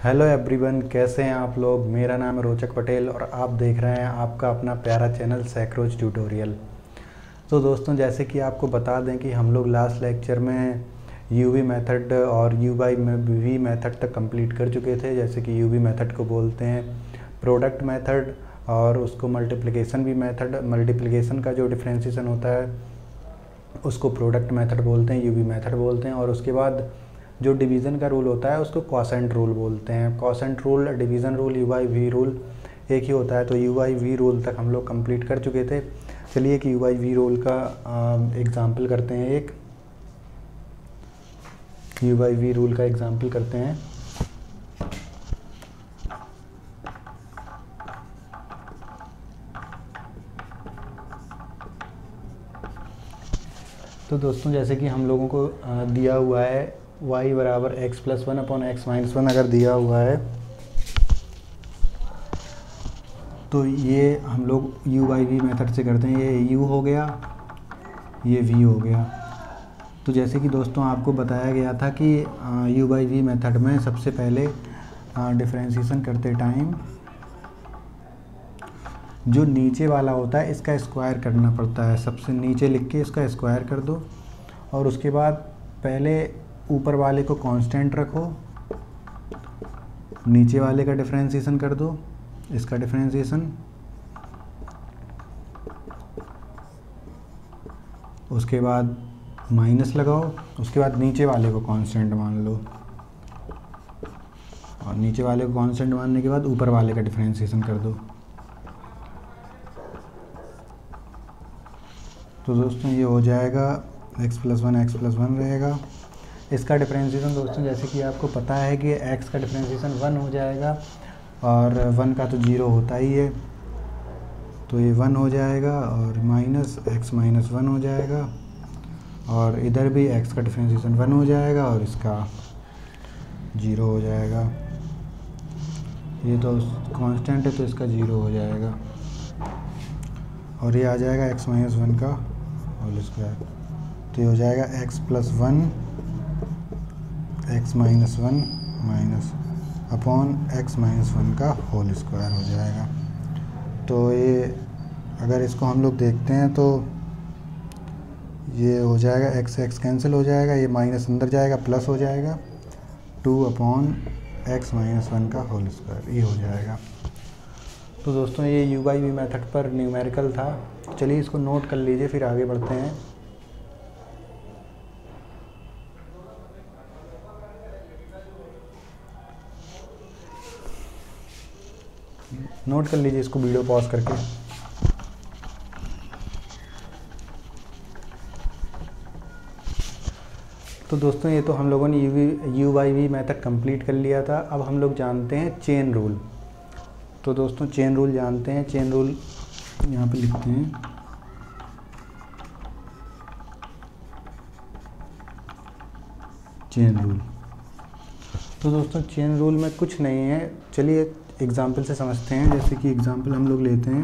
Hello everyone, कैसे हैं आप लोग। मेरा नाम है रोचक पटेल और आप देख रहे हैं आपका अपना प्यारा चैनल सैकरोज ट्यूटोरियल। तो दोस्तों, जैसे कि आपको बता दें कि हम लोग लास्ट लेक्चर में यूवी मेथड और यूवाई वी मेथड तक कंप्लीट कर चुके थे। जैसे कि यूवी मेथड को बोलते हैं प्रोडक्ट मेथड और उसको मल्टीप्लिकेशन भी मेथड, मल्टीप्लिकेशन का जो डिफ्रेंशिएशन होता है उसको प्रोडक्ट मेथड बोलते हैं, यूवी मेथड बोलते हैं। और उसके बाद जो डिवीज़न का रूल होता है उसको क्वोशेंट रूल बोलते हैं। Quotient rule, division rule, u by v rule एक ही होता है। तो यूवाई वी रूल तक हम लोग कंप्लीट कर चुके थे। चलिए कि यूवाई वी रूल का एग्जाम्पल करते हैं। एक यूवाई वी रूल का एग्जाम्पल करते हैं। तो दोस्तों, जैसे कि हम लोगों को दिया हुआ है y बराबर x plus 1 upon x minus 1 अगर दिया हुआ है तो ये हम लोग यू बाई वी मेथड से करते हैं। ये u हो गया, ये v हो गया। तो जैसे कि दोस्तों आपको बताया गया था कि यू बाई वी मेथड में सबसे पहले डिफरेंशिएशन करते टाइम जो नीचे वाला होता है इसका स्क्वायर करना पड़ता है। सबसे नीचे लिख के इसका स्क्वायर कर दो और उसके बाद पहले ऊपर वाले को कांस्टेंट रखो, नीचे वाले का डिफरेंशिएशन कर दो, इसका डिफरेंशिएशन, उसके बाद माइनस लगाओ, उसके बाद नीचे वाले को कांस्टेंट मान लो और नीचे वाले को कांस्टेंट मानने के बाद ऊपर वाले का डिफरेंशिएशन कर दो। तो दोस्तों ये हो जाएगा x प्लस 1 रहेगा। इसका डिफरेंशिएशन दोस्तों जैसे कि आपको पता है कि x का डिफरेंशिएशन 1 हो जाएगा और 1 का तो 0 होता ही है, तो ये 1 हो जाएगा और माइनस x माइनस 1 हो जाएगा और इधर भी x का डिफरेंशिएशन 1 हो जाएगा और इसका 0 हो जाएगा। ये तो कांस्टेंट है तो इसका 0 हो जाएगा और ये आ जाएगा x माइनस 1 का होल स्क्वायर। तो ये हो जाएगा x plus 1 x minus 1 minus upon x minus 1 का होल स्क्वायर हो जाएगा। तो ये अगर इसको हम लोग देखते हैं तो ये हो जाएगा x कैंसिल हो जाएगा, ये माइनस अंदर जाएगा, प्लस हो जाएगा 2 अपॉन x माइनस 1 का होल स्क्वायर, ये हो जाएगा। तो दोस्तों ये यू बाई वी मेथड पर न्यूमेरिकल था। चलिए इसको नोट कर लीजिए, फिर आगे बढ़ते हैं। नोट कर लीजिए इसको वीडियो पॉज करके। तो दोस्तों ये तो हम लोगों ने u by v method complete कर लिया था। अब हम लोग जानते हैं चेन रूल। तो दोस्तों चेन रूल जानते हैं। चेन रूल यहाँ पे लिखते हैं। चेन रूल, तो दोस्तों चेन रूल में कुछ नहीं है। चलिए एग्जाम्पल से समझते हैं। जैसे कि एग्जाम्पल हम लोग लेते हैं,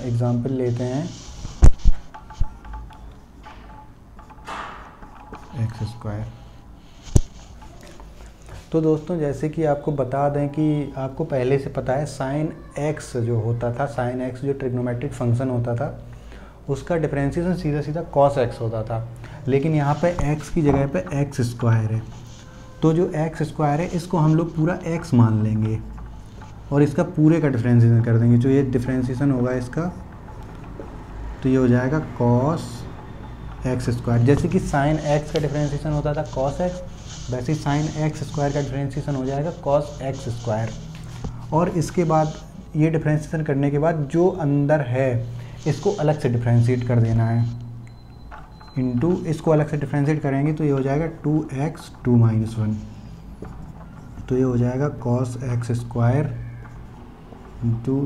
एग्जाम्पल लेते हैं एक्स स्क्वायर। तो दोस्तों जैसे कि आपको बता दें कि आपको पहले से पता है साइन एक्स जो होता था, साइन एक्स जो ट्रिग्नोमेट्रिक फंक्शन होता था उसका डिफरेंशिएशन सीधा सीधा कॉस एक्स होता था। लेकिन यहाँ पे x की जगह पे एक्स स्क्वायर है, तो जो एक्स स्क्वायर है इसको हम लोग पूरा x मान लेंगे और इसका पूरे का डिफरेंशिएशन कर देंगे। जो ये डिफरेंशिएशन होगा इसका, तो ये हो जाएगा कॉस एक्स स्क्वायर। जैसे कि साइन एक्स का डिफरेंशिएशन होता था कॉस एक्स, वैसे ही साइन एक्स स्क्वायर का डिफरेंशिएशन हो जाएगा कॉस एक्स स्क्वायर। और इसके बाद ये डिफरेंशिएशन करने के बाद जो अंदर है इसको अलग से डिफरेंशिएट कर देना है, इनटू इसको अलग से डिफरेंशिएट करेंगे तो ये हो जाएगा 2x 2 माइनस 1। तो ये हो जाएगा cos x square into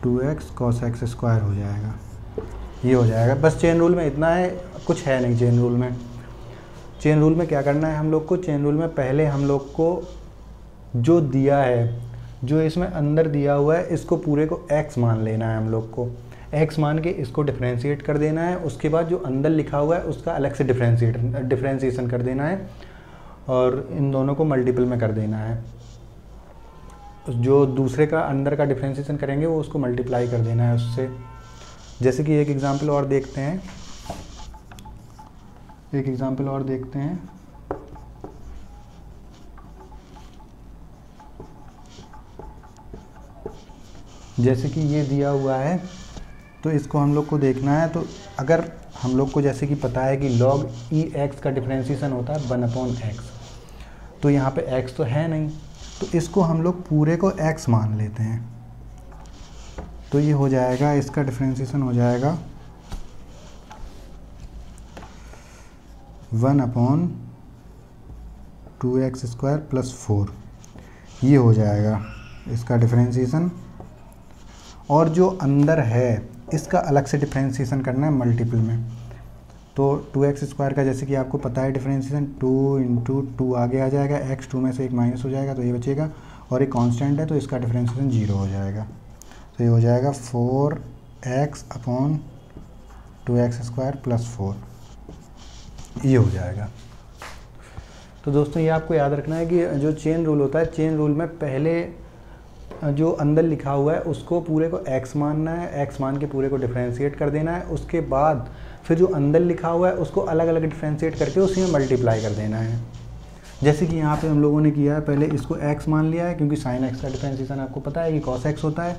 2x cos x square हो जाएगा, ये हो जाएगा। बस चेन रूल में इतना है, कुछ है नहीं चेन रूल में। चेन रूल में क्या करना है हम लोग को, चेन रूल में पहले हम लोग को जो दिया है, जो इसमें अंदर दिया हुआ है, इसको पूरे को x मान लेना है हम लोग को। x मान के इसको डिफरेंशिएट कर देना है। उसके बाद जो अंदर लिखा हुआ है उसका अलग से डिफरेंशिएशन कर देना है और इन दोनों को मल्टीपल में कर देना है। जो दूसरे का अंदर का डिफ्रेंशिएशन करेंगे वो उसको मल्टीप्लाई कर देना है उससे। जैसे कि एक एग्जांपल और देखते हैं, जैसे कि ये दिया हुआ है तो इसको हम लोग को देखना है। तो अगर हम लोग को जैसे कि पता है कि log ई एक्स का डिफ्रेंशिएशन होता है 1/x, तो यहाँ पे x तो है नहीं, तो इसको हम लोग पूरे को x मान लेते हैं। तो ये हो जाएगा, इसका डिफ्रेंशिएशन हो जाएगा 1/2x² + 4, ये हो जाएगा इसका डिफ्रेंशिएशन। और जो अंदर है इसका अलग से डिफ्रेंशिएशन करना है मल्टीपल में। तो 2x² का जैसे कि आपको पता है डिफ्रेंशिएशन 2 × 2 आगे आ जाएगा, x 2 में से एक माइनस हो जाएगा तो ये बचेगा, और एक कांस्टेंट है तो इसका डिफ्रेंशिएशन 0 हो जाएगा। तो ये हो जाएगा 4x/2x² + 4, ये हो जाएगा। तो दोस्तों ये आपको याद रखना है कि जो चेन रूल होता है, चेन रूल में पहले जो अंदर लिखा हुआ है उसको पूरे को x मानना है, x मान के पूरे को डिफ्रेंशिएट कर देना है। उसके बाद फिर जो अंदर लिखा हुआ है उसको अलग अलग डिफ्रेंशिएट करके उसी में मल्टीप्लाई कर देना है। जैसे कि यहाँ पे हम लोगों ने किया है, पहले इसको x मान लिया है क्योंकि sin x का डिफ्रेंशिएशन आपको पता है कि cos x होता है,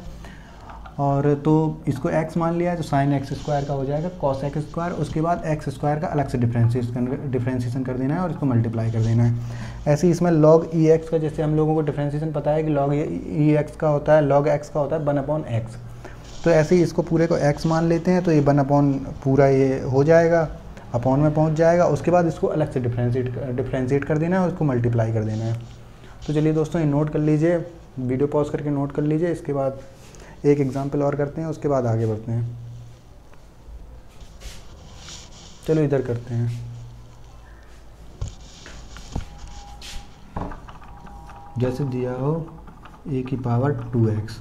और तो इसको x मान लिया है तो sin x² का हो जाएगा cos x²। उसके बाद x² का अलग से डिफ्रेंशिएशन कर देना है और इसको मल्टीप्लाई कर देना है। ऐसे ही इसमें log ई एक्स का, जैसे हम लोगों को डिफ्रेंशिएशन पता है कि log ई एक्स का होता है, log x का होता है 1/x, तो ऐसे ही इसको पूरे को x मान लेते हैं तो ये 1/ पूरा ये हो जाएगा, अपॉन में पहुंच जाएगा। उसके बाद इसको अलग से डिफ्रेंशिएट कर देना है और उसको मल्टीप्लाई कर देना है। तो चलिए दोस्तों ये नोट कर लीजिए, वीडियो पॉज करके नोट कर लीजिए। इसके बाद एक एग्जाम्पल और करते हैं, उसके बाद आगे बढ़ते हैं। चलो इधर करते हैं। जैसे दिया हो a⁴2x।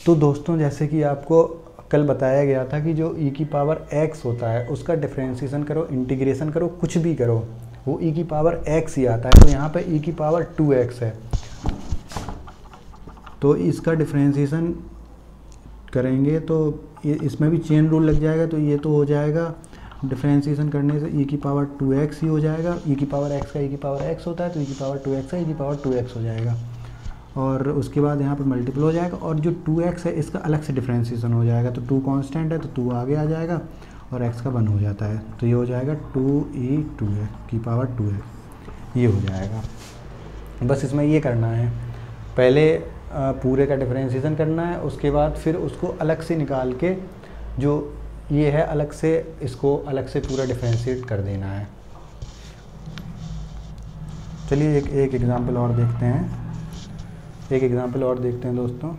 तो दोस्तों जैसे कि आपको कल बताया गया था कि जो e⁴x होता है उसका डिफ्रेंशिएशन करो, इंटीग्रेशन करो, कुछ भी करो, वो e⁴x ही आता है। तो यहाँ पे e⁴2x है, तो इसका डिफ्रेंशिएशन करेंगे तो ये इसमें भी चेन रूल लग जाएगा। तो ये तो हो जाएगा डिफ्रेंशिएशन करने से e⁴2x ही हो जाएगा। e⁴x का e⁴x होता है तो e⁴2x का e⁴2x हो जाएगा, और उसके बाद यहाँ पर मल्टीपल हो जाएगा। और जो 2x है इसका अलग से डिफ्रेंशिएशन हो जाएगा। तो 2 कांस्टेंट है तो 2 आगे आ जाएगा और x का 1 हो जाता है, तो ये हो जाएगा 2e⁴2x, ये हो जाएगा। बस इसमें ये करना है, पहले पूरे का डिफ्रेंशिएशन करना है, उसके बाद फिर उसको अलग से निकाल के जो ये है अलग से, इसको अलग से पूरा डिफ्रेंशिएट कर देना है। चलिए एक एग्जांपल और देखते हैं, दोस्तों।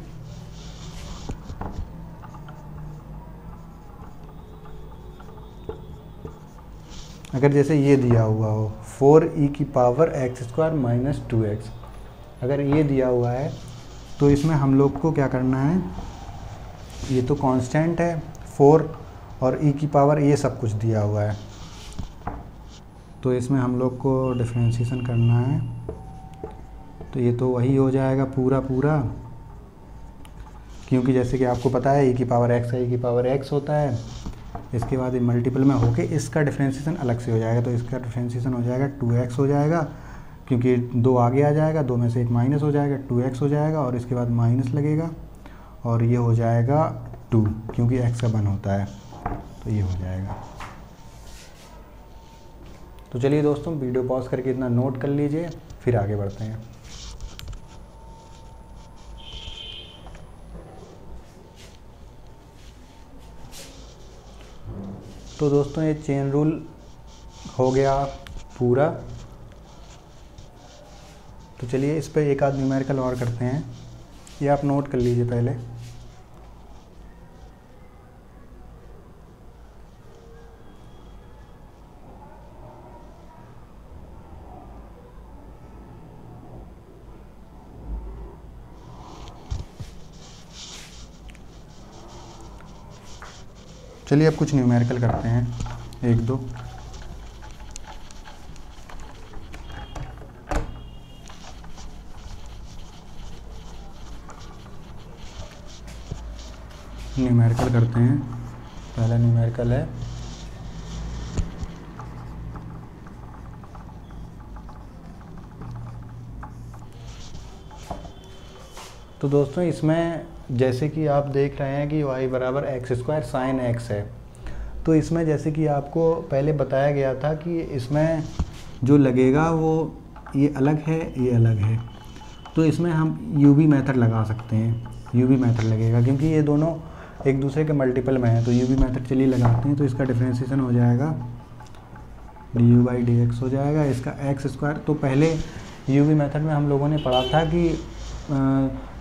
अगर जैसे ये दिया हुआ हो 4e⁴x² - 2x, अगर ये दिया हुआ है तो इसमें हम लोग को क्या करना है, ये तो कांस्टेंट है 4 और e⁴ ये सब कुछ दिया हुआ है, तो इसमें हम लोग को डिफ्रेंशिएशन करना है। तो ये तो वही हो जाएगा पूरा, क्योंकि जैसे कि आपको पता है e⁴x का e⁴x होता है। इसके बाद ये मल्टीपल में होके इसका डिफ्रेंशिएशन अलग से हो जाएगा, तो इसका डिफ्रेंशिएशन हो जाएगा 2x हो जाएगा, क्योंकि 2 आगे आ जाएगा, 2 में से एक माइनस हो जाएगा, 2x हो जाएगा, और इसके बाद माइनस लगेगा और ये हो जाएगा 2, क्योंकि x का 1 होता है, तो ये हो जाएगा। तो चलिए दोस्तों वीडियो पॉज करके इतना नोट कर लीजिए, फिर आगे बढ़ते हैं। तो दोस्तों ये चेन रूल हो गया पूरा। तो चलिए इस पर एक आध न्यूमेरिकल और करते हैं, ये आप नोट कर लीजिए पहले। चलिए अब कुछ न्यूमेरिकल करते हैं, 1 2। न्यूमेरिकल करते हैं। पहला न्यूमेरिकल है तो दोस्तों इसमें जैसे कि आप देख रहे हैं कि y बराबर एक्स स्क्वायर साइन एक्स है। तो इसमें जैसे कि आपको पहले बताया गया था कि इसमें जो लगेगा वो ये अलग है, ये अलग है। तो इसमें हम यूवी मेथड लगा सकते हैं, यूवी मेथड लगेगा क्योंकि ये दोनों एक दूसरे के मल्टीपल में है। तो यूवी मेथड चलिए लगाते हैं। तो इसका डिफरेंशिएशन हो जाएगा D you by D x हो जाएगा, इसका एक्स स्क्वायर। तो पहले यूवी मेथड में हम लोगों ने पढ़ा था कि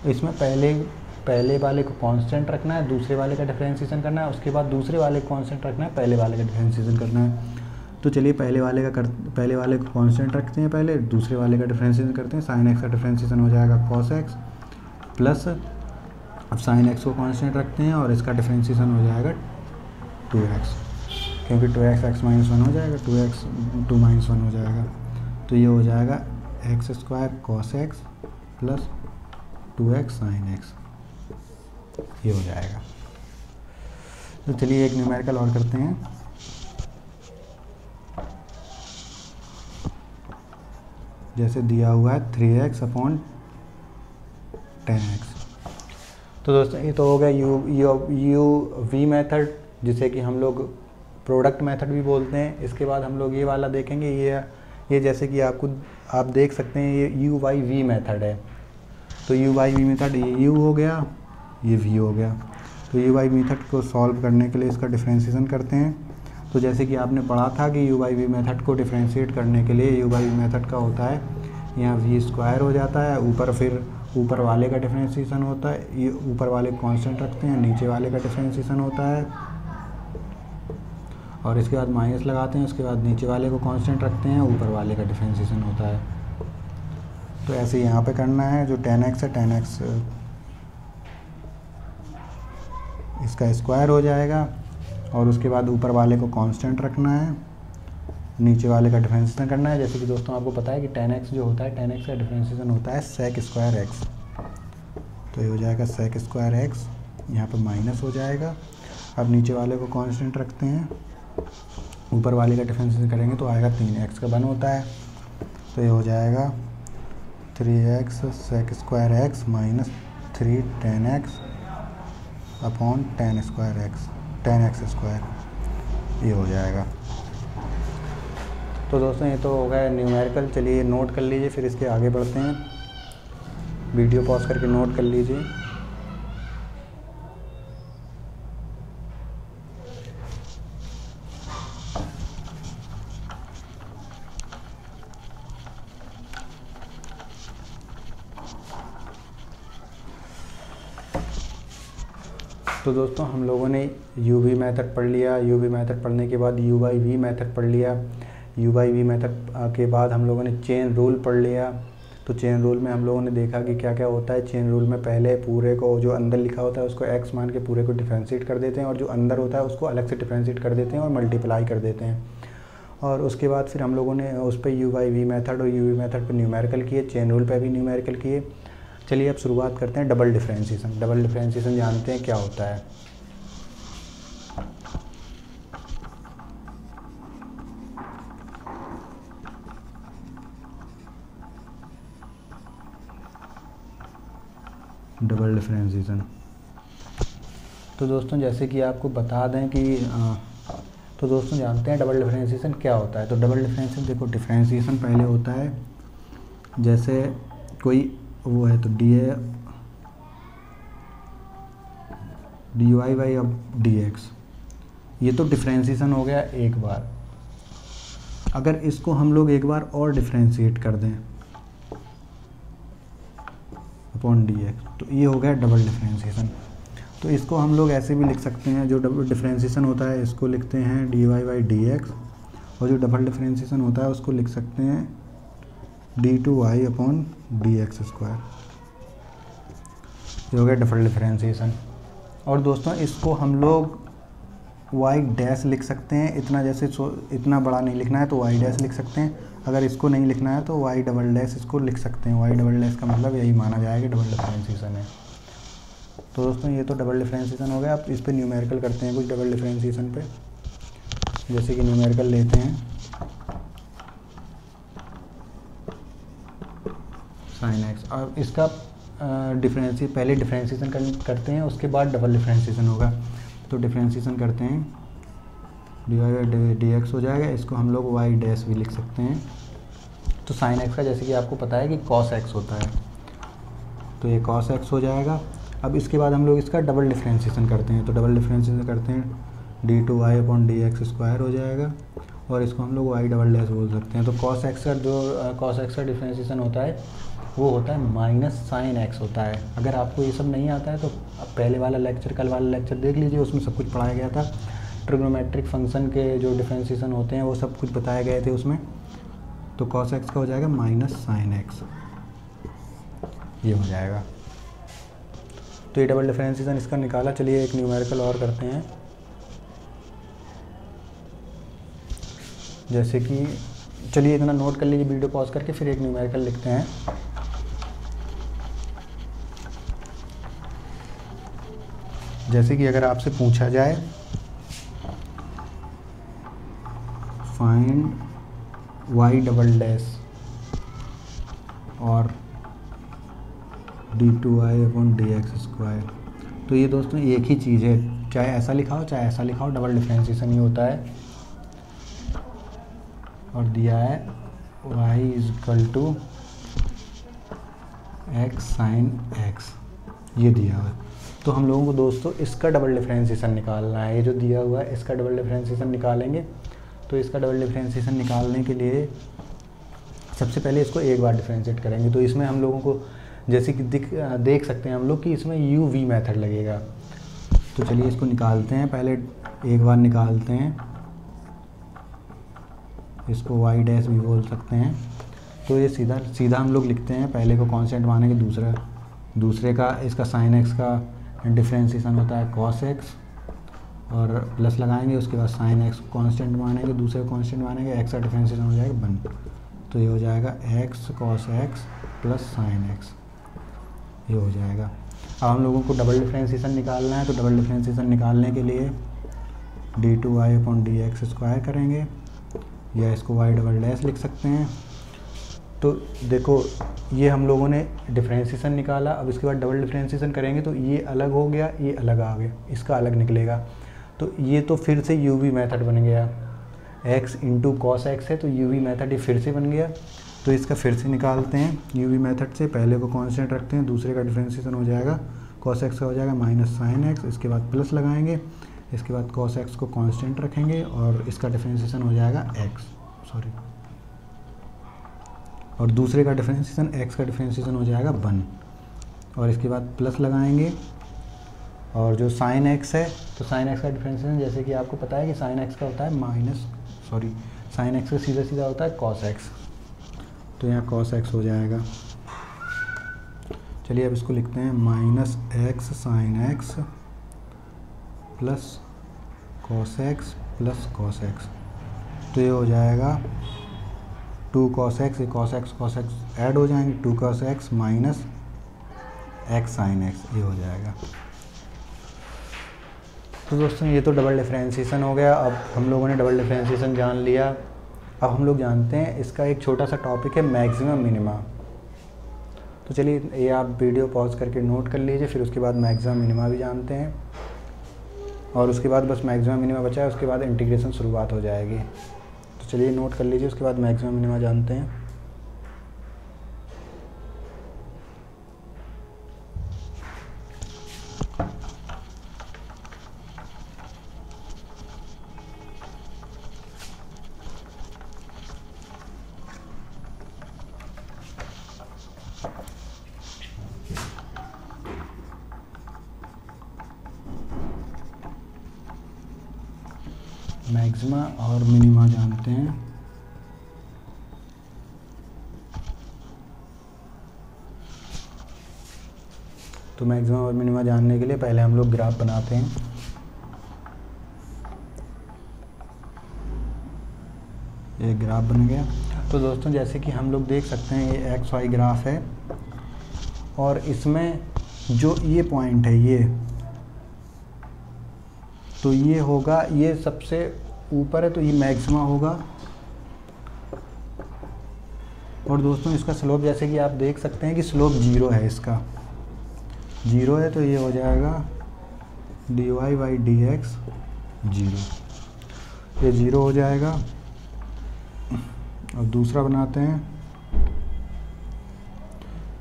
इसमें पहले वाले को कांस्टेंट रखना है, दूसरे वाले का डिफरेंशिएशन करना है, उसके बाद दूसरे वाले को कांस्टेंट रखना है, पहले वाले का डिफरेंशिएशन करना है। तो चलिए पहले वाले को कांस्टेंट रखते हैं, पहले दूसरे वाले का डिफरेंशिएशन करते हैं। साइन एक्स का डिफरेंशिएशन हो जाएगा कॉस एक्स प्लस, अब साइन एक्स को कांस्टेंट रखते हैं और इसका डिफरेंशिएशन हो जाएगा 2x, क्योंकि 2x x माइनस 1 हो जाएगा, 2x 2 माइनस 1 हो जाएगा। तो ये हो जाएगा x square cos x plus 2x sign x, ये हो जाएगा। तो चलिए एक न्यूमेरिकल और करते हैं। जैसे दिया हुआ है 3x अपॉन 10x। तो दोस्तों ये तो हो गया यू वी मेथड, जिसे कि हम लोग प्रोडक्ट मेथड भी बोलते हैं। इसके बाद हम लोग ये वाला देखेंगे, ये जैसे कि आप देख सकते हैं ये यू बाई वी मेथड है। तो यू बाई वी मेथड, ये यू हो गया, ये वी हो गया। तो यू बाई मेथड को सॉल्व करने के लिए इसका डिफरेंशिएशन करते हैं। तो जैसे कि आपने पढ़ा था कि यू बाई वी मेथड को डिफरेंशिएट करने के लिए यू बाई वी मेथड का होता है यहाँ वी स्क्वायर हो जाता है, ऊपर वाले का डिफरेंशिएशन होता है, ये ऊपर वाले को कांस्टेंट रखते हैं, नीचे वाले का डिफरेंशिएशन होता है और इसके बाद माइनस लगाते हैं, उसके बाद नीचे वाले को कांस्टेंट रखते हैं, ऊपर वाले का डिफरेंशिएशन होता है। तो ऐसे यहाँ पे करना है। जो 10x है 10x इसका स्क्वायर हो जाएगा और उसके बाद ऊपर वाले को कांस्टेंट रखना है, नीचे वाले का डिफरेंशिएशन करना है। जैसे कि दोस्तों आपको पता है कि 10x जो होता है 10x का डिफरेंशिएशन होता है सेक स्क्वायर एक्स। तो ये हो जाएगा सेक स्क्वायर एक्स, यहाँ पर माइनस हो जाएगा। अब नीचे वाले को कांस्टेंट रखते हैं, ऊपर वाले का डिफरेंशिएशन करेंगे तो आएगा 3x का 1 होता है। तो ये हो जाएगा 3x sec square x minus 3 10x upon 10 square x 10x square, ये हो जाएगा। तो दोस्तों ये तो हो गया न्यूमेरिकल। चलिए नोट कर लीजिए, फिर इसके आगे बढ़ते हैं। वीडियो पॉज करके नोट कर लीजिए। तो दोस्तों हम लोगों ने यू वी मेथड पढ़ लिया। यू वी मेथड पढ़ने के बाद यू बाई वी मेथड पढ़ लिया। यू बाई वी मेथड के बाद हम लोगों ने चेन रूल पढ़ लिया। तो चेन रूल में हम लोगों ने देखा कि क्या क्या होता है। चेन रूल में पहले पूरे को जो अंदर लिखा होता है उसको x मान के पूरे को डिफरेंशिएट कर देते हैं और जो अंदर होता है उसको अलग से डिफरेंशिएट कर देते हैं और मल्टीप्लाई कर देते हैं। और उसके बाद फिर हम लोगों ने उस पर यू बाई वी मेथड और यू वी मेथड पर न्यूमेरिकल किए, चेन रूल पर भी न्यूमेरिकल किए। चलिए अब शुरुआत करते हैं डबल डिफरेंशिएशन। डबल डिफरेंशिएशन जानते हैं क्या होता है। डबल डिफरेंशिएशन तो दोस्तों जैसे कि आपको बता दें कि तो दोस्तों जानते हैं डबल डिफरेंशिएशन क्या होता है। तो डबल डिफरेंशिएशन देखो, डिफरेंशिएशन पहले होता है जैसे कोई वो है तो डी वाई बाई अब डी एक्स, ये तो डिफरेंशिएशन हो गया एक बार। अगर इसको हम लोग एक बार और डिफरेंशिएट कर दें अपॉन डी एक्स, तो ये हो गया डबल डिफरेंशिएशन। तो इसको हम लोग ऐसे भी लिख सकते हैं, जो डबल डिफरेंशिएशन होता है इसको लिखते हैं d Y by D x, और जो डबल डिफरेंशिएशन होता है उसको लिख सकते हैं d two y upon d x square. ये हो गया डबल डिफरेंशिएशन। और दोस्तों इसको हम लोग वाई डैश लिख सकते हैं, इतना जैसे इतना बड़ा नहीं लिखना है तो वाई डैश लिख सकते हैं। अगर इसको नहीं लिखना है तो वाई डबल डैश इसको लिख सकते हैं। वाई डबल डैश का मतलब यही माना जाएगा डबल डिफरेंशिएशन है। तो दोस्तों ये तो डबल डिफरेंशिएशन हो गया। अब इस पे न्यूमेरिकल करते हैं कुछ डबल डिफरेंशिएशन पे। जैसे कि न्यूमेरिकल लेते हैं साइन एक्स, और इसका पहले डिफरेंशिएशन करते हैं, उसके बाद डबल डिफरेंशिएशन होगा। तो डिफरेंशिएशन करते हैं, d Y by D x हो जाएगा, इसको हम लोग वाई डैश भी लिख सकते हैं। तो साइन एक्स का जैसे कि आपको पता है कि कॉस एक्स होता है, तो ये कॉस एक्स हो जाएगा। अब इसके बाद हम लोग इसका डबल डिफरेंशिएशन करते हैं, तो डबल डिफरेंशिएशन करते हैं d two y upon d x square हो जाएगा, और इसको हम लोग वाई डबल डैश बोल सकते हैं। तो कॉस एक्स का डिफरेंशिएशन होता है वो होता है माइनस साइन एक्स होता है। अगर आपको ये सब नहीं आता है तो आप पहले वाला लेक्चर, कल वाला लेक्चर देख लीजिए, उसमें सब कुछ पढ़ाया गया था। ट्रिग्नोमेट्रिक फंक्शन के जो डिफरेंशिएशन होते हैं वो सब कुछ बताए गए थे उसमें। तो कॉस एक्स का हो जाएगा माइनस साइन एक्स, ये हो जाएगा। तो ये डबल डिफरेंशिएशन इसका निकाला। चलिए एक न्यूमेरिकल और करते हैं। जैसे कि चलिए इतना नोट कर लीजिए वीडियो पॉज करके, फिर एक न्यूमेरिकल लिखते हैं। जैसे कि अगर आपसे पूछा जाए फाइंड वाई डबल डैश और d two y upon d x square, तो ये दोस्तों एक ही चीज़ है, चाहे ऐसा लिखा हो चाहे ऐसा लिखा हो, डबल डिफरेंशिएशन ही होता है। और दिया है y is equal to x sine x, ये दिया हुआ है। तो हम लोगों को दोस्तों इसका डबल डिफरेंशिएशन निकालना है। ये जो दिया हुआ है इसका डबल डिफरेंशिएशन निकालेंगे। तो इसका डबल डिफरेंशिएशन निकालने के लिए सबसे पहले इसको एक बार डिफरेंशिएट करेंगे। तो इसमें हम लोगों को जैसे कि देख सकते हैं हम लोग कि इसमें यू वी मेथड लगेगा। तो चलिए इसको निकालते हैं, पहले एक बार निकालते हैं, इसको वाई डैश भी बोल सकते हैं। तो ये सीधा हम लोग लिखते हैं, पहले को कांस्टेंट मानेंगे, दूसरे का इसका साइन एक्स का डिफरेंशिएशन होता है कॉस एक्स, और प्लस लगाएंगे, उसके बाद साइन एक्स को कांस्टेंट मानेंगे, दूसरे को कांस्टेंट मानेंगे, एक्स का डिफरेंशिएशन हो जाएगा 1। तो ये हो जाएगा x cos x plus sign x, ये हो जाएगा। अब हम लोगों को डबल डिफरेंशिएशन निकालना है। तो डबल डिफरेंशिएशन निकालने के लिए d two y upon d x square करेंगे, या इसको वाई डबल डैश लिख सकते हैं। तो देखो ये हम लोगों ने डिफरेंशिएशन निकाला। अब इसके बाद डबल डिफरेंशिएशन करेंगे तो ये अलग हो गया, ये अलग आ गया, इसका अलग निकलेगा। तो ये तो फिर से यू वी मेथड बन गया, एक्स इंटू कॉस एक्स है तो यू वी मेथड ये फिर से बन गया। तो इसका फिर से निकालते हैं यू वी मेथड से, पहले को कांस्टेंट रखते हैं, दूसरे का डिफरेंशिएशन हो जाएगा कॉस एक्स का हो जाएगा माइनस साइन एक्स, इसके बाद प्लस लगाएंगे, इसके बाद कॉस एक्स को कांस्टेंट रखेंगे और इसका डिफरेंशिएशन हो जाएगा और दूसरे का डिफरेंशिएशन एक्स का डिफरेंशिएशन हो जाएगा 1, और इसके बाद प्लस लगाएंगे। और जो साइन एक्स है तो साइन एक्स का डिफरेंशिएशन जैसे कि आपको पता है कि साइन एक्स का होता है साइन एक्स का सीधा होता है कॉस एक्स, तो यहाँ कॉस एक्स हो जाएगा। चलिए अब इसको लिखते हैं minus x sine x plus cos x plus cos x, तो ये हो जाएगा 2 cos x, ये cos x ऐड हो जाएंगे, 2 cos x minus x sine x, ये हो जाएगा। तो दोस्तों ये तो डबल डिफरेंशिएशन हो गया। अब हम लोगों ने डबल डिफरेंशिएशन जान लिया। अब हम लोग जानते हैं इसका एक छोटा सा टॉपिक है मैक्सिमम मिनिमा। तो चलिए ये आप वीडियो पॉज करके नोट कर लीजिए, फिर उसके बाद मैक्सिमम मिनिमा भी जानते हैं, और उसके बाद बस मैक्सिमम मिनिमा बचा है, उसके बाद इंटीग्रेशन शुरुआत हो जाएगी। तो चलिए नोट कर लीजिए, उसके बाद मैक्सिमम मिनिमा जानते हैं। मैक्सिमा और मिनिमा जानते हैं। तो मैक्सिमा और मिनिमा जानने के लिए पहले हम लोग ग्राफ बनाते हैं। ये ग्राफ बन गया। तो दोस्तों जैसे कि हम लोग देख सकते हैं ये एक्स वाई ग्राफ है, और इसमें जो ये पॉइंट है ये, तो ये होगा, ये सबसे ऊपर है तो ये मैक्सिमा होगा। और दोस्तों इसका स्लोप जैसे कि आप देख सकते हैं कि स्लोप 0 है, इसका 0 है, तो ये हो जाएगा dy बाई डी एक्स 0, ये 0 हो जाएगा। और दूसरा बनाते हैं,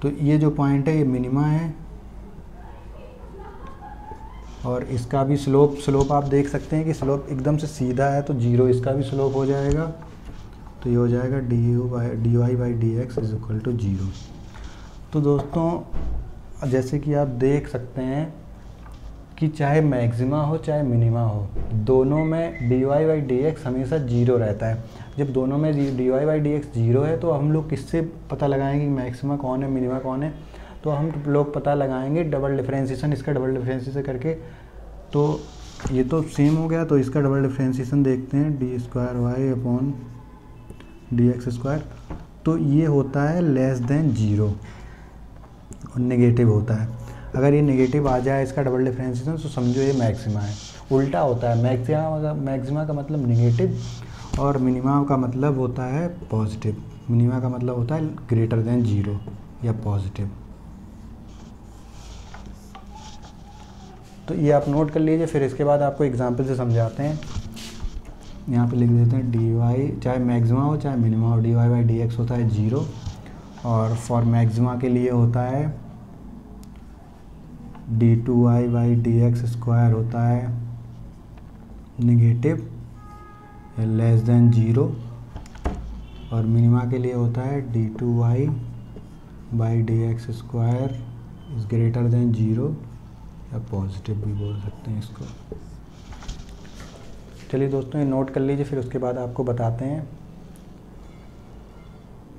तो ये जो पॉइंट है ये मिनिमा है, और इसका भी स्लोप आप देख सकते हैं कि स्लोप एकदम से सीधा है, तो 0 इसका भी स्लोप हो जाएगा। तो ये हो जाएगा d Y by D x is equal to 0। तो दोस्तों जैसे कि आप देख सकते हैं कि चाहे मैक्सिमा हो चाहे मिनिमा हो, दोनों में d Y by D x हमेशा 0 रहता है। जब दोनों में d Y by D x 0 है तो हम लोग किससे पता लगाएंगे कि मैक्सिमा कौन है मिनिमा कौन है? तो हम लोग पता लगाएंगे डबल डिफरेंशिएशन, इसका डबल डिफरेंशिएशन करके। तो ये तो सेम हो गया, तो इसका डबल डिफरेंशिएशन देखते हैं, d square y upon d x square. तो ये होता है लेस देन 0 और नेगेटिव होता है। अगर ये नेगेटिव आ जाए इसका डबल डिफरेंशिएशन तो समझो ये मैक्सिमा है। उल्टा होता है, मैक्सिमा का मतलब नेगेटिव और मिनिमा का मतलब होता है पॉजिटिव। मिनिमा का मतलब होता है ग्रेटर देन 0 या पॉजिटिव। तो ये आप नोट कर लीजिए, फिर इसके बाद आपको एग्जांपल से समझाते हैं। यहाँ पे लिख देते हैं डी वाई, चाहे मैक्सिमा हो चाहे मिनिमा हो, d Y by D x होता है 0, और फॉर मैक्सिमा के लिए होता है d two y by D x square होता है नेगेटिव लेस देन 0, और मिनिमा के लिए होता है d two y by D x square is greater than 0 या पॉजिटिव भी बोल सकते हैं इसको। चलिए दोस्तों ये नोट कर लीजिए, फिर उसके बाद आपको बताते हैं,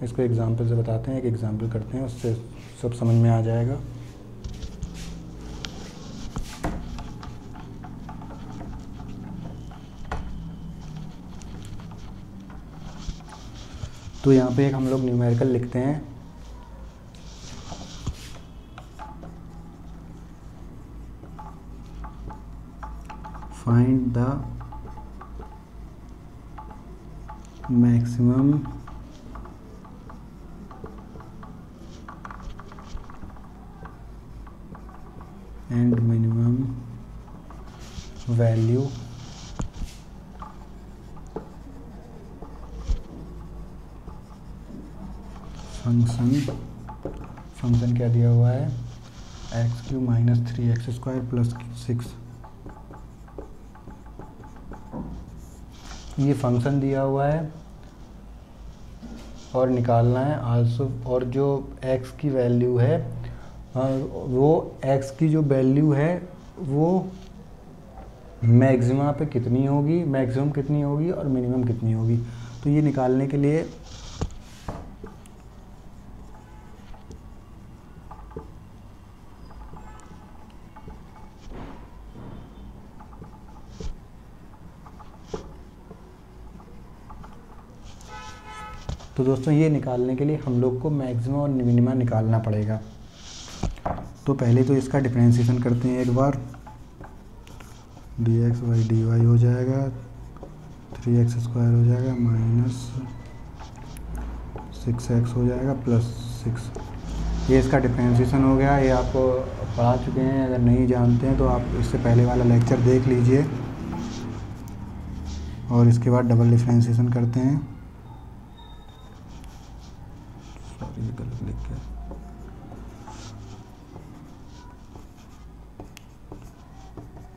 इसको एग्जांपल से बताते हैं, एक एग्जांपल करते हैं, उससे सब समझ में आ जाएगा। तो यहाँ पे एक हम लोग न्यूमेरिकल लिखते हैं, find the maximum and minimum value function क्या दिया हुआ है, x³ minus 3x square plus 6, ये फंक्शन दिया हुआ है और निकालना है आल्सो। और जो x की वैल्यू है वो x की जो वैल्यू है वो मैक्सिमा पे कितनी होगी, मैक्सिमम कितनी होगी और मिनिमम कितनी होगी। तो ये निकालने के लिए तो दोस्तों ये निकालने के लिए हम लोग को मैक्सिमा और मिनिमा निकालना पड़ेगा। तो पहले तो इसका डिफरेंशिएशन करते हैं एक बार, D X by D Y हो जाएगा 3x स्क्वायर हो जाएगा माइनस 6x हो जाएगा प्लस 6। ये इसका डिफरेंशिएशन हो गया। ये आपको पढ़ा चुके हैं, अगर नहीं जानते हैं तो आप इससे पहले वाला लेक्चर देख लीजिए। और इसके बाद डबल डिफरेंशिएशन करते हैं, सॉरी गलत लिख गया,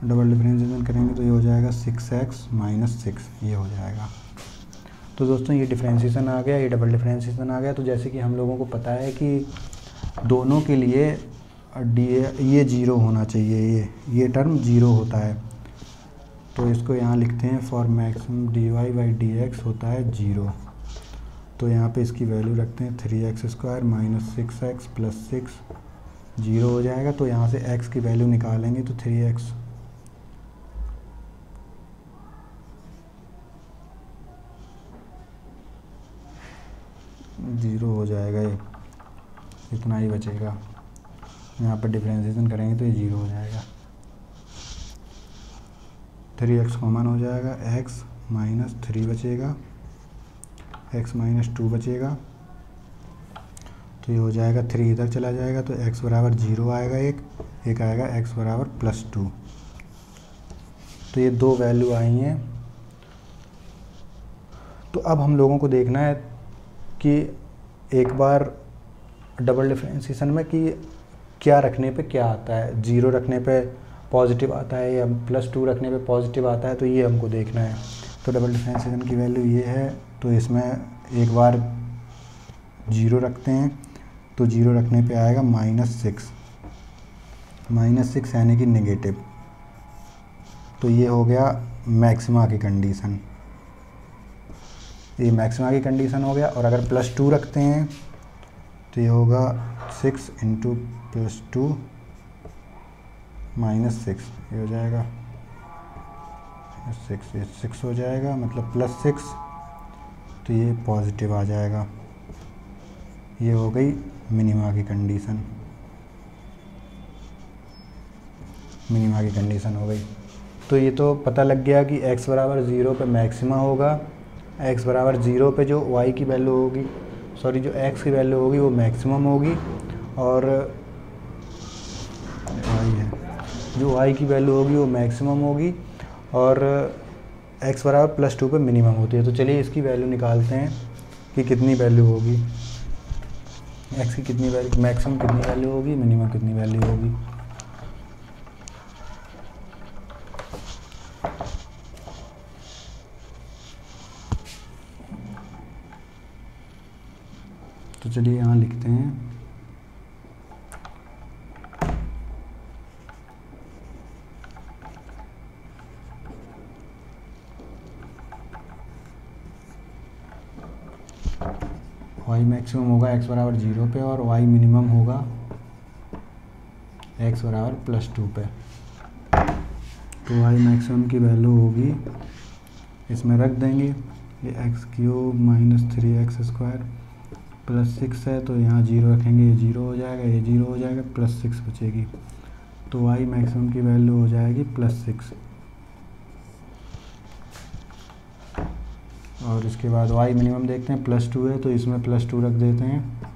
डबल डिफरेंशिएशन करेंगे तो ये हो जाएगा 6x माइनस 6, ये हो जाएगा। तो दोस्तों ये डिफरेंशिएशन आ गया, ये डबल डिफरेंशिएशन आ गया। तो जैसे कि हम लोगों को पता है कि दोनों के लिए ये 0 होना चाहिए, ये टर्म 0 होता है। तो इसको यहाँ लिखते हैं for maximum D Y by D x होता है 0। तो यहाँ पे इसकी वैल्यू रखते हैं 3x square minus 6x plus 6, 0 हो जाएगा। तो यहाँ से x की वैल्यू निकालेंगे तो 3x 0 हो जाएगा, ये इतना ही बचेगा। यहाँ पर डिफ्रेंशिएशन करेंगे तो ये 0 हो जाएगा। 3x कॉमन हो जाएगा, x माइनस 3 बचेगा, x माइनस 2 बचेगा, तो ये हो जाएगा 3 इधर चला जाएगा तो x बराबर 0 आएगा, एक आएगा x बराबर +2। तो ये दो वैल्यू आई हैं। तो अब हम लोगों को देखना है कि एक बार डबल डिफरेंशिएशन में कि क्या रखने पे क्या आता है, 0 रखने पे पॉजिटिव आता है या +2 रखने पे पॉजिटिव आता है, तो ये हमको देखना है। तो डबल डिफरेंशिएशन की वैल्यू ये है, तो इसमें एक बार 0 रखते हैं तो 0 रखने पे आएगा -6 यानी कि नेगेटिव। तो ये हो गया मैक्सिमा की कंडीशन, ये मैक्सिमा की कंडीशन हो गया। और अगर +2 रखते हैं तो ये होगा 6 × +2 -6, ये हो जाएगा 6, ये 6 हो जाएगा, मतलब +6, तो ये पॉजिटिव आ जाएगा। ये हो गई मिनिमा की कंडीशन, मिनिमा की कंडीशन हो गई। तो ये तो पता लग गया कि x बराबर 0 पे मैक्सिमा होगा, x बराबर 0 पे जो y की वैल्यू होगी, सॉरी जो x की वैल्यू होगी वो मैक्सिमम होगी, और जो y की वैल्यू होगी वो मैक्सिमम होगी, और x बराबर +2 पे मिनिमम होती है। तो चलिए इसकी वैल्यू निकालते हैं कि कितनी वैल्यू होगी, x की कितनी वैल्यू, मैक्सिमम कितनी वैल्यू होगी, मिनिमम कितनी वैल्यू होगी। तो चलिए यहाँ लिखते हैं y मैक्सिमम होगा x बराबर 0 पे और y मिनिमम होगा x बराबर +2 पे। तो y मैक्सिमम की वैल्यू होगी, इसमें रख देंगे, ये x³ - 3x² +6 है, तो यहाँ 0 रखेंगे, ये 0 हो जाएगा, ये 0 हो जाएगा, +6 बचेगी। तो y मैक्सिमम की वैल्यू हो जाएगी +6। और इसके बाद y मिनिमम देखते हैं, +2 है तो इसमें +2 रख देते हैं,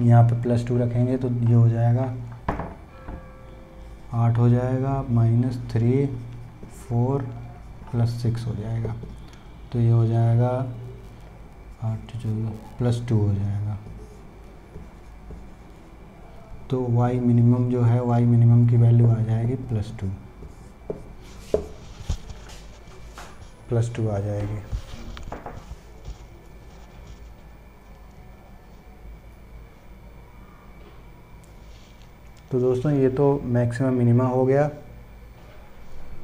यहाँ पे +2 रखेंगे तो ये हो जाएगा 8 हो जाएगा, -3 4 +6 हो जाएगा, तो ये हो जाएगा 8 +2 हो जाएगा। तो y मिनिमम जो है, y मिनिमम की वैल्यू आ जाएगी +2 आ जाएगी। तो दोस्तों ये तो मैक्सिमम मिनिमम हो गया।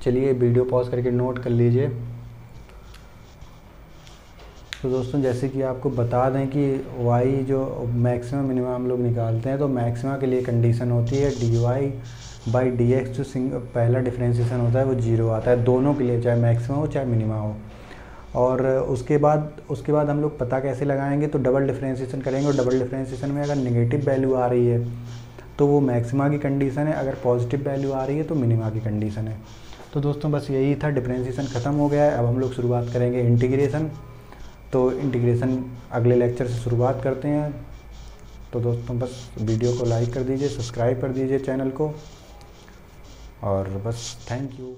चलिए वीडियो पॉज करके नोट कर लीजिए। तो दोस्तों जैसे कि आपको बता दें कि y जो मैक्सिमम मिनिमम हम लोग निकालते हैं, तो मैक्सिमा के लिए कंडीशन होती है dy/dx, जो पहला डिफरेंशिएशन होता है वो 0 आता है दोनों के लिए, चाहे मैक्सिमा हो चाहे मिनिमा हो। और उसके बाद हम लोग पता कैसे लगाएंगे, तो डबल डिफरेंशिएशन करेंगे, और डबल डिफरेंशिएशन में अगर नेगेटिव वैल्यू आ रही है तो वो मैक्सिमा की कंडीशन है, अगर पॉजिटिव वैल्यू आ रही है तो मिनिमा की कंडीशन है। तो दोस्तों बस यही था, डिफरेंशिएशन ख़त्म हो गया है। अब हम लोग शुरुआत करेंगे इंटीग्रेशन। तो इंटीग्रेशन अगले लेक्चर से शुरुआत करते हैं। तो दोस्तों बस वीडियो को लाइक कर दीजिए, सब्सक्राइब कर दीजिए चैनल को, और बस थैंक यू।